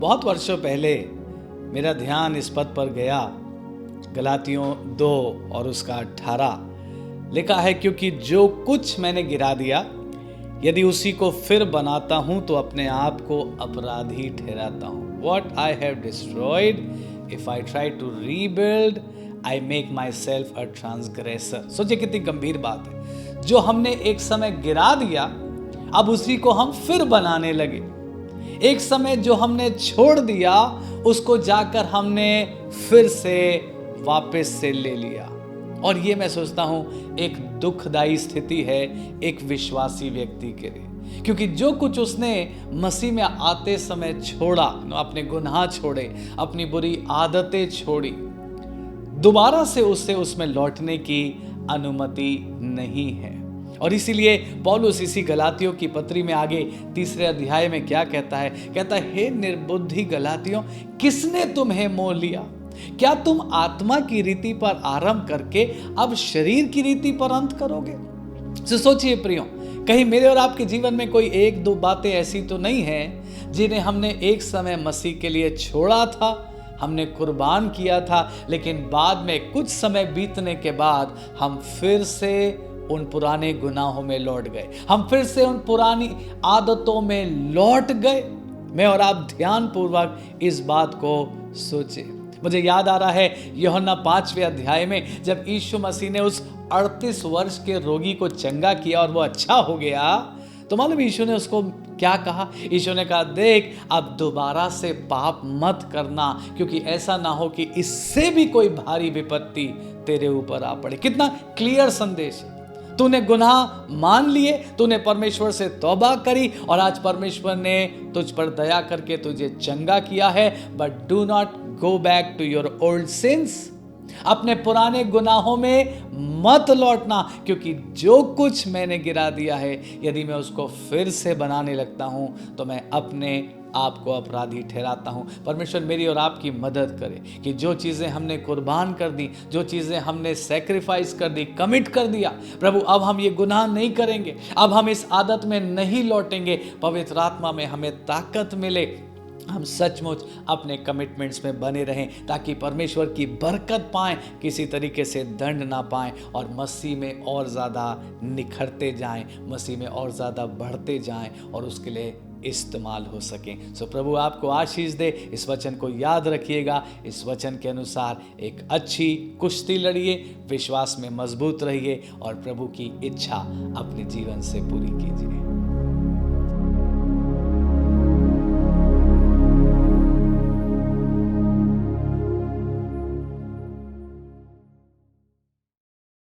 बहुत वर्षों पहले मेरा ध्यान इस पद पर गया, गलातियों 2 और उसका 18 लिखा है, क्योंकि जो कुछ मैंने गिरा दिया यदि उसी को फिर बनाता हूं तो अपने आप को अपराधी ठहराता हूं। What I have destroyed if I try to rebuild I make myself a transgressor. सोचिए कितनी गंभीर बात है। जो हमने एक समय गिरा दिया अब उसी को हम फिर बनाने लगे। एक समय जो हमने छोड़ दिया उसको जाकर हमने फिर से वापस से ले लिया। और ये मैं सोचता हूं एक दुखदाई स्थिति है एक विश्वासी व्यक्ति के लिए, क्योंकि जो कुछ उसने मसीह में आते समय छोड़ा, अपने गुनाह छोड़े, अपनी बुरी आदतें छोड़ी, दोबारा से उससे उसमें लौटने की अनुमति नहीं है। और इसीलिए पौलुस इसी गलातियों की पत्री में आगे 3 अध्याय में क्या कहता है? कहता है, हे निर्बुद्धि गलातियों, किसने तुम्हें मोह लिया? क्या तुम आत्मा की रीति पर आरंभ करके अब शरीर की रीति पर अंत करोगे? तो सोचिए प्रियो, कहीं मेरे और आपके जीवन में कोई 1-2 बातें ऐसी तो नहीं है जिन्हें हमने एक समय मसीह के लिए छोड़ा था, हमने कुर्बान किया था, लेकिन बाद में कुछ समय बीतने के बाद हम फिर से उन पुराने गुनाहों में लौट गए, हम फिर से उन पुरानी आदतों में लौट गए। मैं और आप ध्यानपूर्वक इस बात को सोचे। मुझे याद आ रहा है यूहन्ना 5वें अध्याय में जब यीशु मसीह ने उस 38 वर्ष के रोगी को चंगा किया और वो अच्छा हो गया, तो मालूम यीशु ने उसको क्या कहा? यीशु ने कहा, देख अब दोबारा से पाप मत करना, क्योंकि ऐसा ना हो कि इससे भी कोई भारी विपत्ति तेरे ऊपर आ पड़े। कितना क्लियर संदेश है। तूने गुनाह मान लिए, तूने परमेश्वर से तौबा करी और आज परमेश्वर ने तुझ पर दया करके तुझे चंगा किया है, but do not go back to your old sins. अपने पुराने गुनाहों में मत लौटना, क्योंकि जो कुछ मैंने गिरा दिया है यदि मैं उसको फिर से बनाने लगता हूं तो मैं अपने आपको अपराधी ठहराता हूं। परमेश्वर मेरी और आपकी मदद करे कि जो चीज़ें हमने कुर्बान कर दी, जो चीज़ें हमने सैक्रिफाइस कर दी, कमिट कर दिया, प्रभु अब हम ये गुनाह नहीं करेंगे, अब हम इस आदत में नहीं लौटेंगे। पवित्र आत्मा में हमें ताकत मिले, हम सचमुच अपने कमिटमेंट्स में बने रहें ताकि परमेश्वर की बरकत पाएं, किसी तरीके से दंड ना पाएं और मसीह में और ज़्यादा निखरते जाएं, मसीह में और ज़्यादा बढ़ते जाएं और उसके लिए इस्तेमाल हो सकें। सो प्रभु आपको आशीष दे। इस वचन को याद रखिएगा, इस वचन के अनुसार एक अच्छी कुश्ती लड़िए, विश्वास में मजबूत रहिए और प्रभु की इच्छा अपने जीवन से पूरी कीजिए।